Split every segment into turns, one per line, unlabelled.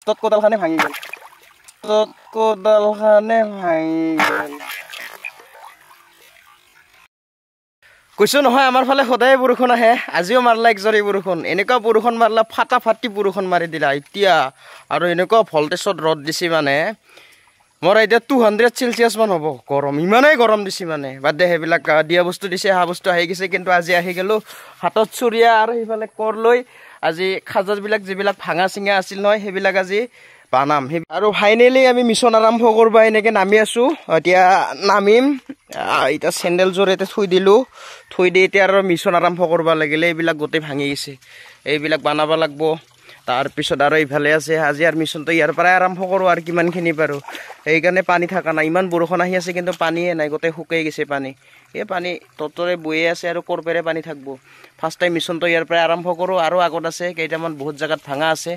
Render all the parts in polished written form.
লাষ্টত কোদালখানে ভাঙি গ'ল কোদালখানে ভাঙি গ'ল কৈছো নহয় আমাৰ ফালে সদায় বৰষুণ আহে আজিও মাৰলা একজৰি বৰষুণ এনেকুৱা বৰষুণ মাৰলা ফাটাফাটি বৰষুণ মাৰি দিলা এতিয়া আৰু এনেকুৱা ভল্টেজত ৰ'দ দিছে মানে মোৰ এতিয়া 200 সেলচিয়াছ মান হ'ব গৰম ইমানেই গৰম দিছে মানে বাদ দে সেইবিলাক দিয়া বস্তু দিছে হা বস্তু আহি গৈছে কিন্তু আজি আহি গ'লো হাতত চুৰিয়া আৰু সেইফালে কৰ লৈ আজি খাজাবিলাক যিবিলাক ভাঙা চিঙা আছিল নহয় সেইবিলাক আজি বানাম আৰু ফাইনেলি আমি মিছন আৰম্ভ কৰিব এনেকৈ নামি আছো এতিয়া নামিম এতিয়া চেণ্ডেলযোৰ এতিয়া থৈ দিলোঁ থৈ দি এতিয়া আৰু মিছন আৰম্ভ কৰিব লাগিলে এইবিলাক গোটেই ভাঙি গৈছে এইবিলাক বনাব লাগিব তাৰপিছত আৰু এইফালে আছে আজি আৰু মিছনটো ইয়াৰ পৰাই আৰম্ভ কৰোঁ আৰু কিমানখিনি পাৰোঁ সেইকাৰণে পানী থকা নাই ইমান বৰষুণ আহি আছে কিন্তু পানীয়ে নাই গোটেই শুকাই গৈছে পানী এই পানী ততৰে বৈয়ে আছে আৰু কৰপেৰে পানী থাকিব ফাৰ্ষ্ট টাইম মিছনটো ইয়াৰ পৰাই আৰম্ভ কৰোঁ আৰু আগত আছে কেইটামান বহুত জেগাত ভাঙা আছে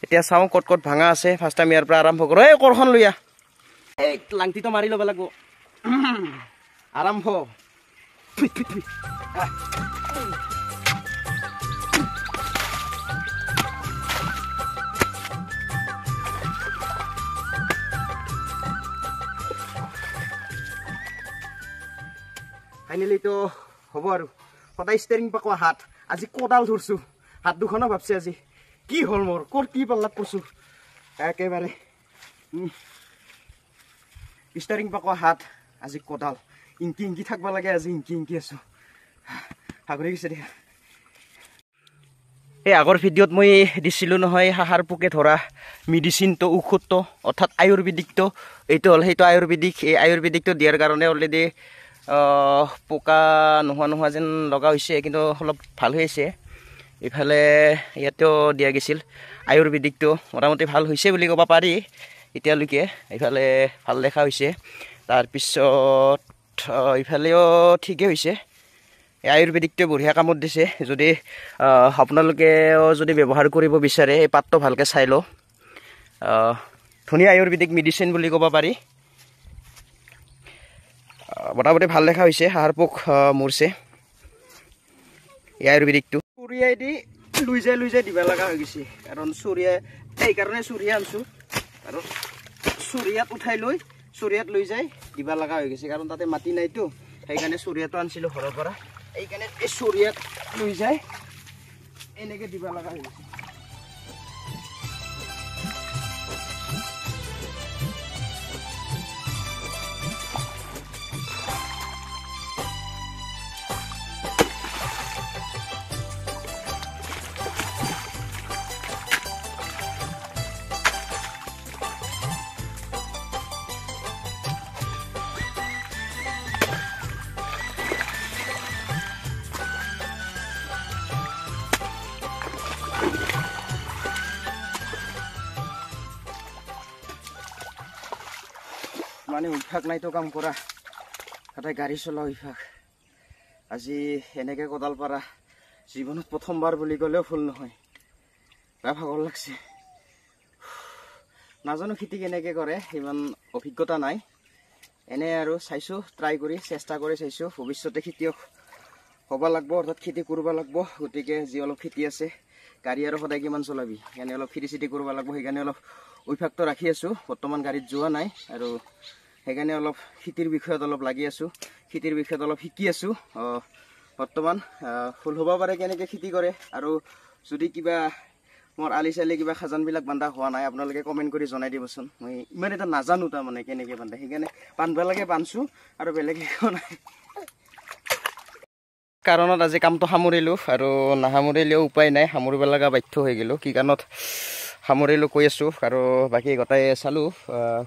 এতিয়া চাওঁ ক'ত ক'ত ভাঙা আছে ফাৰ্ষ্ট টাইম ইয়াৰ পৰা আৰম্ভ কৰোঁ এই কৰখন লৈ এই লাংটিটো মাৰি ল'ব লাগিব আৰম্ভ ফাইনেলিতো হ'ব আৰু সদায় ষ্টেৰিং পাকোৱা হাত আজি কোদাল ধৰছোঁ হাত দুখনো ভাবছে আজি কি হ'ল মোৰ ক'ত কি পাল্লাত পৰছোঁ একেবাৰে ষ্টেৰিং পাকোৱা হাত আজি কোদাল ইংকি ইংকি থাকিব লাগে আজি ইংকি ইংকি আছোঁ ভাগৰি গৈছে দিয়া এই আগৰ ভিডিঅ'ত মই দিছিলোঁ নহয় হাঁহাৰ পোকে ধৰা মেডিচিনটো ঔষধটো অৰ্থাৎ আয়ুৰ্বেদিকটো এইটো হ'ল সেইটো আয়ুৰ্বেদিক এই আয়ুৰ্বেদিকটো দিয়াৰ কাৰণে অলৰেডি পোকা নোহোৱা যেন লগা হৈছে কিন্তু অলপ ভাল হৈ আছে ইফালে ইয়াতেও দিয়া গৈছিল আয়ুৰ্বেদিকটো মোটামুটি ভাল হৈছে বুলি ক'ব পাৰি এতিয়ালৈকে ইফালে ভাল দেখা হৈছে তাৰপিছত ইফালেও ঠিকেই হৈছে এই আয়ুৰ্বেদিকটোৱে বঢ়িয়া কামত দিছে যদি আপোনালোকেও যদি ব্যৱহাৰ কৰিব বিচাৰে এই পাতটো ভালকৈ চাই লওঁ ধুনীয়া আয়ুৰ্বেদিক মেডিচিন বুলি ক'ব পাৰি মোটামুটি ভাল দেখা হৈছে হাঁহৰ পোক মৰিছে এই আয়ুৰ্বেদিকটো চুৰিয়াই দি লৈ যাই দিব লগা হৈ গৈছে কাৰণ চুৰিয়াই এইকাৰণে চুৰিয়া আনছোঁ আৰু চুৰিয়াত উঠাই লৈ চুৰিয়াত লৈ যাই দিব লগা হৈ গৈছে কাৰণ তাতে মাটি নাইতো সেইকাৰণে চুৰিয়াটো আনিছিলোঁ ঘৰৰ পৰা এইকাৰণে এই চুৰিয়াত লৈ যাই এনেকৈ দিব লগা হৈ গৈছে মানে অভ্যাস নাইতো কাম কৰা সদায় গাড়ী চলোৱা অভ্যাস আজি এনেকৈ কোদাল পাৰা জীৱনত প্ৰথমবাৰ বুলি ক'লেও ভুল নহয় বেয়া ভাগৰ লাগছে নাজানো খেতি কেনেকৈ কৰে ইমান অভিজ্ঞতা নাই এনে আৰু চাইছোঁ ট্ৰাই কৰি চেষ্টা কৰি চাইছোঁ ভৱিষ্যতে খেতিয়ক হ'ব লাগিব অৰ্থাৎ খেতি কৰিব লাগিব গতিকে যি অলপ খেতি আছে গাড়ী আৰু সদায় কিমান চলাবি সেইকাৰণে অলপ খেতি চেতি কৰিব লাগিব সেইকাৰণে অলপ অভ্যাসটো ৰাখি আছোঁ বৰ্তমান গাড়ীত যোৱা নাই আৰু সেইকাৰণে অলপ খেতিৰ বিষয়ত অলপ লাগি আছোঁ খেতিৰ বিষয়ত অলপ শিকি আছোঁ বৰ্তমান ফুল হ'ব পাৰে কেনেকৈ খেতি কৰে আৰু যদি কিবা মোৰ আলি চালি কিবা খাজানবিলাক বান্ধা হোৱা নাই আপোনালোকে কমেণ্ট কৰি জনাই দিবচোন মই ইমান এটা নাজানো তাৰমানে কেনেকৈ বান্ধে সেইকাৰণে বান্ধিব লাগে বান্ধিছোঁ আৰু বেলেগ একো নাই কাৰণত আজি কামটো সামৰিলোঁ আৰু নাসামৰিলেও উপায় নাই সামৰিব লগা বাধ্য হৈ গ'লোঁ কি কাৰণত সামৰিলোঁ কৈ আছোঁ আৰু বাকী গোটাই চালোঁ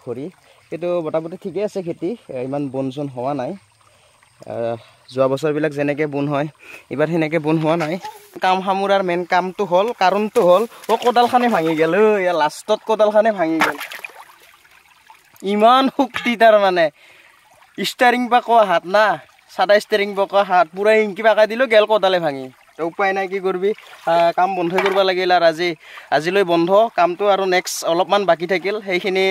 ঘূৰি কিন্তু মোটামুটি ঠিকে আছে খেতি ইমান বন চন হোৱা নাই যোৱা বছৰবিলাক যেনেকৈ বন হয় এইবাৰ সেনেকৈ বন হোৱা নাই কাম সামৰাৰ মেইন কামটো হ'ল কাৰণটো হ'ল কোদালখানে ভাঙি গ'ল লাষ্টত কোদালখানে ভাঙি গ'ল ইমান শক্তি তাৰমানে ষ্টাৰিং পাকোৱা হাত না চাদা ষ্টাৰিং পাকোৱা হাত পূৰা ইংকি পাকাই দিলোঁ গেল কোদালে ভাঙি তো উপায় নাই কি কৰিবি কাম বন্ধ কৰিব লাগিল আৰু আজিলৈ বন্ধ কামটো আৰু নেক্সট অলপমান বাকী থাকিল সেইখিনি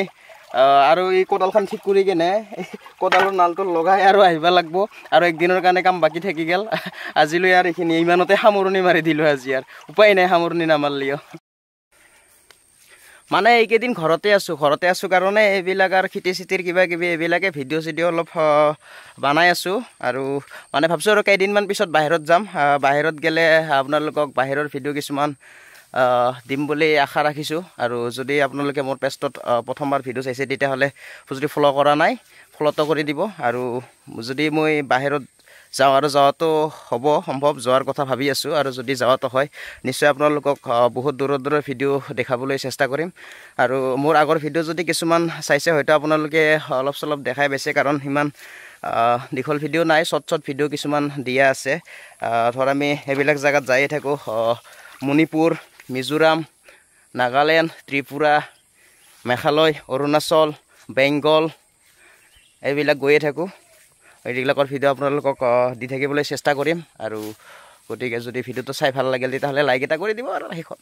আৰু এই কোদালখন ঠিক কৰি কেনে কোদালৰ নালটো লগাই আৰু আহিব লাগিব আৰু একদিনৰ কাৰণে কাম বাকী থাকি গ'ল আজিলৈ আৰু এইখিনি ইমানতে সামৰণি মাৰি দিলোঁ আজি আৰু উপায় নাই সামৰণি নামাৰিলেও মানে এইকেইদিন ঘৰতে আছোঁ কাৰণে এইবিলাক আৰু খেতি চেতিৰ কিবা কিবি এইবিলাকে ভিডিঅ' চিডিঅ' অলপ বনাই আছোঁ আৰু মানে ভাবছোঁ আৰু কেইদিনমান পিছত বাহিৰত যাম বাহিৰত গ'লে আপোনালোকক বাহিৰৰ ভিডিঅ' কিছুমান দিম বুলি আশা ৰাখিছোঁ আৰু যদি আপোনালোকে মোৰ পেজটোত প্ৰথমবাৰ ভিডিঅ' চাইছে তেতিয়াহ'লে যদি ফ'ল' কৰা নাই ফ'ল'টো কৰি দিব আৰু যদি মই বাহিৰত যাওঁ আৰু যোৱাটো হ'ব সম্ভৱ যোৱাৰ কথা ভাবি আছোঁ আৰু যদি যোৱাটো হয় নিশ্চয় আপোনালোকক বহুত দূৰৰ ভিডিঅ' দেখাবলৈ চেষ্টা কৰিম আৰু মোৰ আগৰ ভিডিঅ' যদি কিছুমান চাইছে হয়তো আপোনালোকে অলপ চলপ দেখাই পাইছে কাৰণ সিমান দীঘল ভিডিঅ' নাই শ্বৰ্ট ভিডিঅ' কিছুমান দিয়া আছে ধৰ আমি সেইবিলাক জেগাত যায়ে থাকোঁ মণিপুৰ মিজোৰাম নাগালেণ্ড ত্ৰিপুৰা মেঘালয় অৰুণাচল বেংগল এইবিলাক গৈয়ে থাকোঁ এইবিলাকৰ ভিডিঅ' আপোনালোকক দি থাকিবলৈ চেষ্টা কৰিম আৰু গতিকে যদি ভিডিঅ'টো চাই ভাল লাগিল তেতিয়াহ'লে লাইক এটা কৰি দিব আৰু শেষত